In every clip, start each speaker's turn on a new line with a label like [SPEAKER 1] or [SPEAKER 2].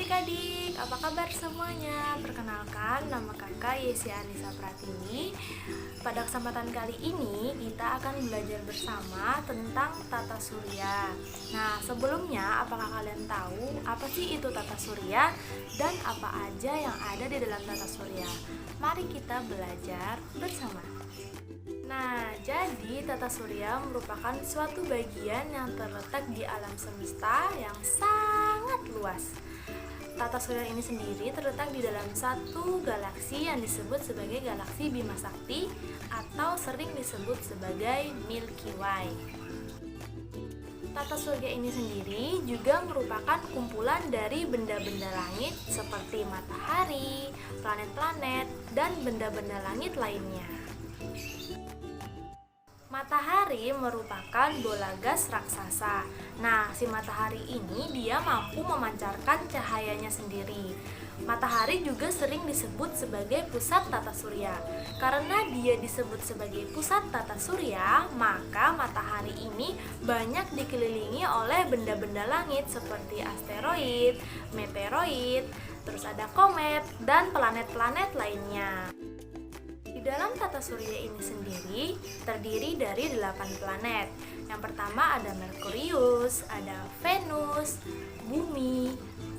[SPEAKER 1] adik-adik, apa kabar semuanya? Perkenalkan, nama kakak Yesi Anissa Pratini. Pada kesempatan kali ini, kita akan belajar bersama tentang tata surya. Nah, sebelumnya, apakah kalian tahu apa sih itu tata surya dan apa aja yang ada di dalam tata surya? Mari kita belajar bersama. Nah, jadi tata surya merupakan suatu bagian yang terletak di alam semesta yang sangat luas. Tata surya ini sendiri terletak di dalam satu galaksi yang disebut sebagai galaksi Bima Sakti atau sering disebut sebagai Milky Way. Tata surya ini sendiri juga merupakan kumpulan dari benda-benda langit seperti matahari, planet-planet, dan benda-benda langit lainnya. Matahari merupakan bola gas raksasa. Nah, si matahari ini dia mampu memancarkan cahayanya sendiri. Matahari juga sering disebut sebagai pusat tata surya. Karena dia disebut sebagai pusat tata surya, maka matahari ini banyak dikelilingi oleh benda-benda langit seperti asteroid, meteoroid, terus ada komet, dan planet-planet lainnya. Di dalam tata surya ini sendiri terdiri dari 8 planet. Yang pertama ada Merkurius, ada Venus, Bumi,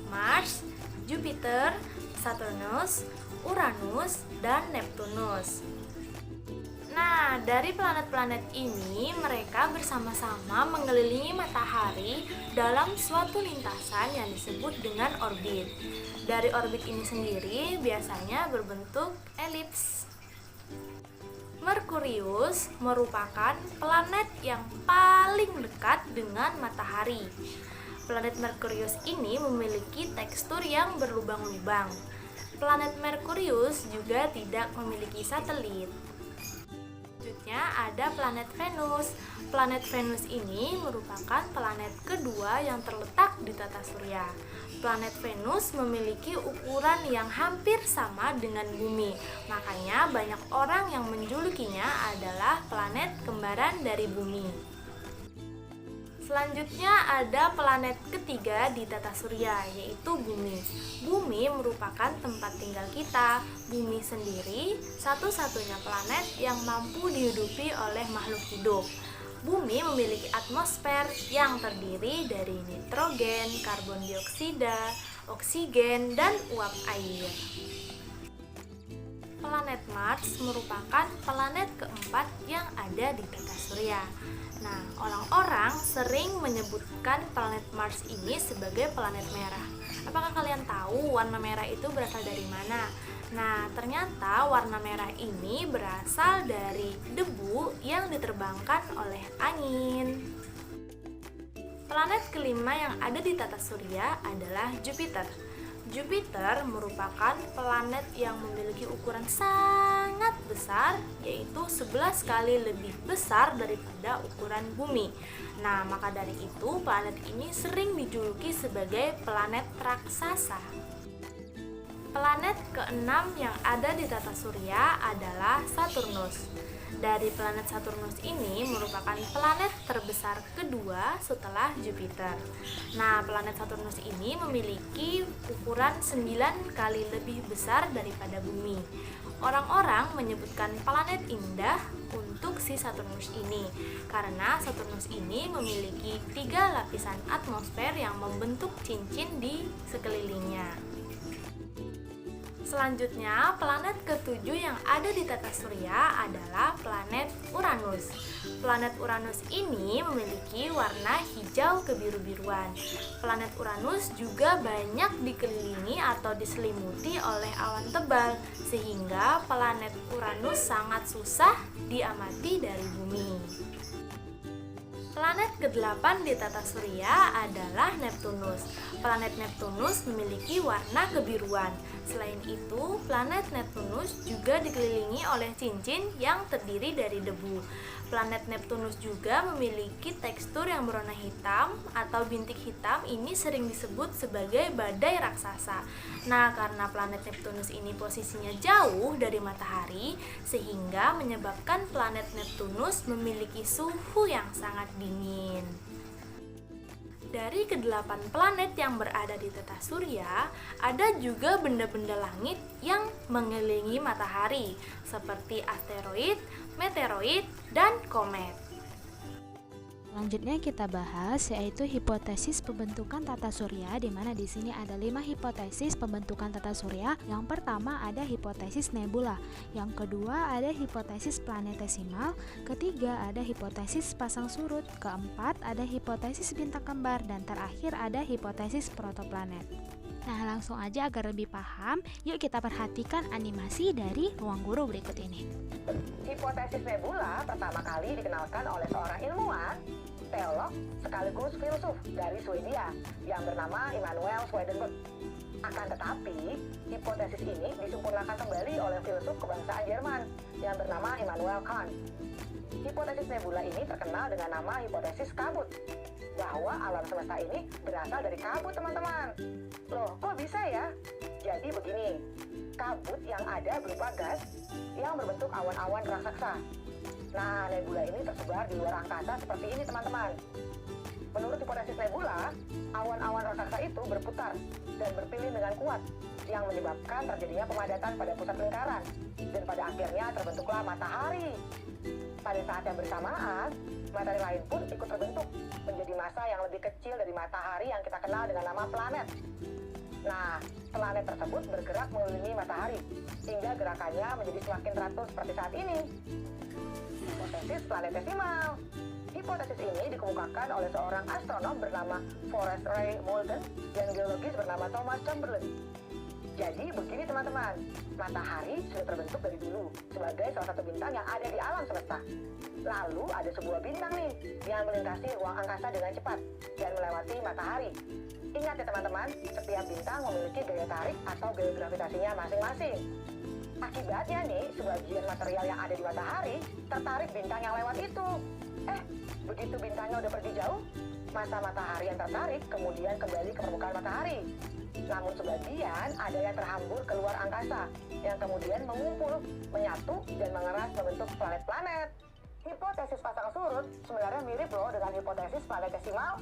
[SPEAKER 1] Mars, Jupiter, Saturnus, Uranus, dan Neptunus. Nah, dari planet-planet ini mereka bersama-sama mengelilingi matahari dalam suatu lintasan yang disebut dengan orbit. Dari orbit ini sendiri biasanya berbentuk elips. Merkurius merupakan planet yang paling dekat dengan matahari. Planet Merkurius ini memiliki tekstur yang berlubang-lubang. Planet Merkurius juga tidak memiliki satelit. Selanjutnya ada planet Venus. Planet Venus ini merupakan planet kedua yang terletak di tata surya. Planet Venus memiliki ukuran yang hampir sama dengan Bumi. Makanya banyak orang yang menjulukinya adalah planet kembaran dari Bumi. Selanjutnya ada planet ketiga di tata surya, yaitu Bumi. Bumi merupakan tempat tinggal kita. Bumi sendiri satu-satunya planet yang mampu dihidupi oleh makhluk hidup. Bumi memiliki atmosfer yang terdiri dari nitrogen, karbon dioksida, oksigen, dan uap air. Planet Mars merupakan planet keempat yang ada di tata surya. Nah, orang-orang sering menyebutkan planet Mars ini sebagai planet merah. Apakah kalian tahu warna merah itu berasal dari mana? Nah, ternyata warna merah ini berasal dari debu yang diterbangkan oleh angin. Planet kelima yang ada di tata surya adalah Jupiter. Jupiter merupakan planet yang memiliki ukuran sangat besar, yaitu 11 kali lebih besar daripada ukuran Bumi. Nah, maka dari itu planet ini sering dijuluki sebagai planet raksasa. Planet keenam yang ada di tata surya adalah Saturnus. Dari planet Saturnus ini merupakan planet terbesar kedua setelah Jupiter. Nah, planet Saturnus ini memiliki ukuran 9 kali lebih besar daripada Bumi. Orang-orang menyebutkan planet indah untuk si Saturnus ini karena Saturnus ini memiliki 3 lapisan atmosfer yang membentuk cincin di sekelilingnya. Selanjutnya, planet ketujuh yang ada di tata surya adalah planet Uranus. Planet Uranus ini memiliki warna hijau kebiru-biruan. Planet Uranus juga banyak dikelilingi atau diselimuti oleh awan tebal, sehingga planet Uranus sangat susah diamati dari Bumi. Planet ke-8 di tata surya adalah Neptunus. Planet Neptunus memiliki warna kebiruan. Selain itu, planet Neptunus juga dikelilingi oleh cincin yang terdiri dari debu. Planet Neptunus juga memiliki tekstur yang berwarna hitam atau bintik hitam. Ini sering disebut sebagai badai raksasa. Nah, karena planet Neptunus ini posisinya jauh dari matahari, sehingga menyebabkan planet Neptunus memiliki suhu yang sangat dingin. Dari kedelapan planet yang berada di tata surya, ada juga benda-benda langit yang mengelilingi matahari, seperti asteroid, meteoroid, dan komet.
[SPEAKER 2] Selanjutnya kita bahas yaitu hipotesis pembentukan tata surya, di mana di sini ada 5 hipotesis pembentukan tata surya. Yang pertama ada hipotesis nebula, yang kedua ada hipotesis planetesimal, ketiga ada hipotesis pasang surut, keempat ada hipotesis bintang kembar, dan terakhir ada hipotesis protoplanet. Nah, langsung aja agar lebih paham, yuk kita perhatikan animasi dari ruang guru berikut ini.
[SPEAKER 3] Hipotesis nebula pertama kali dikenalkan oleh seorang ilmuwan, teolog, sekaligus filsuf dari Swedia yang bernama Immanuel Swedenborg. Akan tetapi, hipotesis ini disempurnakan kembali oleh filsuf kebangsaan Jerman yang bernama Immanuel Kant. Hipotesis nebula ini terkenal dengan nama hipotesis kabut, bahwa alam semesta ini berasal dari kabut, teman-teman. Loh, kok bisa ya? Jadi begini, kabut yang ada berupa gas yang berbentuk awan-awan raksasa. Nah, nebula ini tersebar di luar angkasa seperti ini, teman-teman. Menurut hipotesis nebula, awan-awan raksasa itu berputar dan berpilih dengan kuat yang menyebabkan terjadinya pemadatan pada pusat lingkaran, dan pada akhirnya terbentuklah matahari. Pada saat yang bersamaan, matahari lain pun ikut terbentuk menjadi massa yang lebih kecil dari matahari yang kita kenal dengan nama planet. Nah, planet tersebut bergerak mengelilingi matahari hingga gerakannya menjadi semakin teratur seperti saat ini. Hipotesis planetesimal. Hipotesis ini dikemukakan oleh seorang astronom bernama Forrest Ray Moulton dan geologis bernama Thomas Chamberlain. Jadi begini, teman-teman, matahari sudah terbentuk dari dulu sebagai salah satu bintang yang ada di alam semesta. Lalu ada sebuah bintang nih yang melintasi ruang angkasa dengan cepat dan melewati matahari. Ingat ya teman-teman, setiap bintang memiliki gaya tarik atau gaya gravitasinya masing-masing. Akibatnya nih, sebagian material yang ada di matahari tertarik bintang yang lewat itu. Begitu bintangnya udah pergi jauh, massa matahari yang tertarik kemudian kembali ke permukaan matahari. Namun sebagian ada yang terhambur keluar angkasa, yang kemudian mengumpul, menyatu, dan mengeras membentuk planet-planet. Hipotesis pasang surut sebenarnya mirip loh dengan hipotesis planetesimal.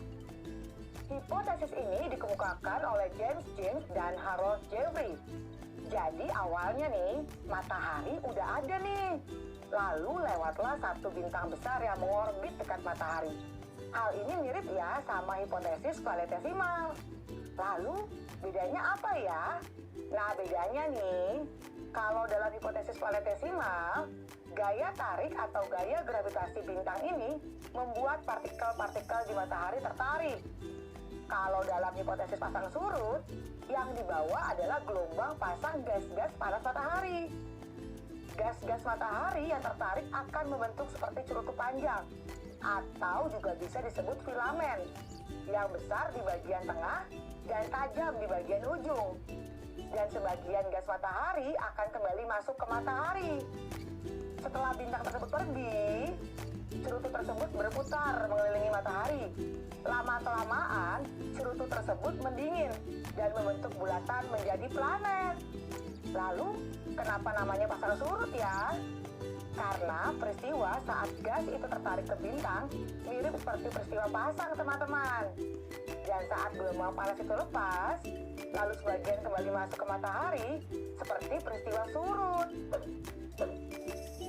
[SPEAKER 3] Hipotesis ini dikemukakan oleh James dan Harold Jeffrey. Jadi awalnya nih, matahari udah ada nih. Lalu lewatlah satu bintang besar yang mengorbit dekat matahari. Hal ini mirip ya sama hipotesis planetesimal. Lalu bedanya apa ya? Nah, bedanya nih, kalau dalam hipotesis planetesimal, gaya tarik atau gaya gravitasi bintang ini membuat partikel-partikel di matahari tertarik. Kalau dalam hipotesis pasang surut, yang dibawa adalah gelombang pasang gas-gas panas matahari. Gas-gas matahari yang tertarik akan membentuk seperti cerutu panjang, atau juga bisa disebut filamen, yang besar di bagian tengah dan tajam di bagian ujung. Dan sebagian gas matahari akan kembali masuk ke matahari. Setelah bintang tersebut pergi, cerutu tersebut berputar mengelilingi matahari. Lama-kelamaan, cerutu tersebut mendingin dan membentuk bulatan menjadi planet. Lalu, kenapa namanya pasang surut ya? Karena peristiwa saat gas itu tertarik ke bintang mirip seperti peristiwa pasang, teman-teman. Dan saat gelombang panas itu lepas, lalu sebagian kembali masuk ke matahari, seperti peristiwa surut.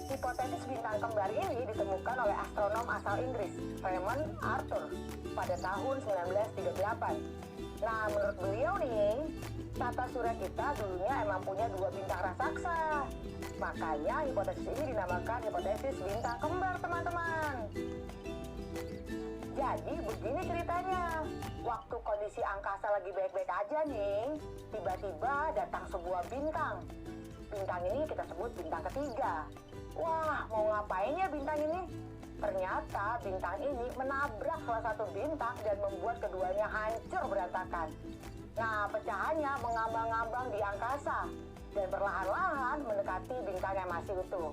[SPEAKER 3] Hipotesis bintang kembar ini ditemukan oleh astronom asal Inggris, Raymond Arthur, pada tahun 1938. Nah, menurut beliau nih, tata surya kita dulunya emang punya dua bintang raksasa. Makanya hipotesis ini dinamakan hipotesis bintang kembar, teman-teman. Jadi begini ceritanya, waktu kondisi angkasa lagi baik-baik aja nih, tiba-tiba datang sebuah bintang. Bintang ini kita sebut bintang ketiga. Wah, mau ngapain ya bintang ini? Ternyata bintang ini menabrak salah satu bintang dan membuat keduanya hancur berantakan. Nah, pecahannya mengambang-ngambang di angkasa dan perlahan-lahan mendekati bintang yang masih utuh.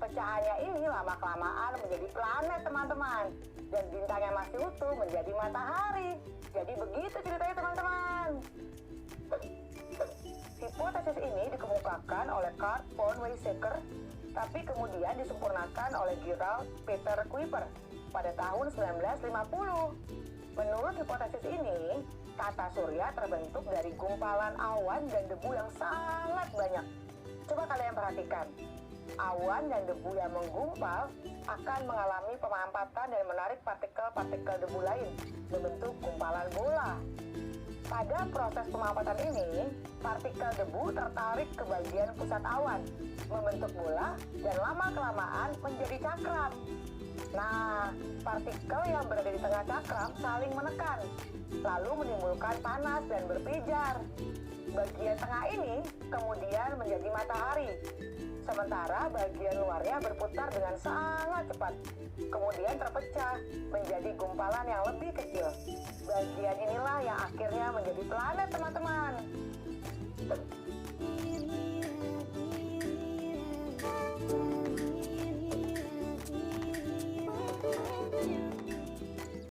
[SPEAKER 3] Pecahannya ini lama-kelamaan menjadi planet, teman-teman. Dan bintang yang masih utuh menjadi matahari. Jadi begitu ceritanya, teman-teman. Hipotesis ini dikemukakan oleh Kurt von Weizsäcker, tapi kemudian disempurnakan oleh Gerald Peter Kuiper pada tahun 1950. Menurut hipotesis ini, tata surya terbentuk dari gumpalan awan dan debu yang sangat banyak. Coba kalian perhatikan, awan dan debu yang menggumpal akan mengalami pemampatan dan menarik partikel-partikel debu lain, membentuk gumpalan bola. Pada proses pemampatan ini, partikel debu tertarik ke bagian pusat awan, membentuk bola dan lama-kelamaan menjadi cakram. Nah, partikel yang berada di tengah cakram saling menekan, lalu menimbulkan panas dan berpijar. Bagian tengah ini kemudian menjadi matahari, sementara bagian luarnya berputar dengan sangat cepat, kemudian terpecah menjadi gumpalan yang lebih kecil. Bagian inilah yang akhirnya menjadi planet, teman-teman.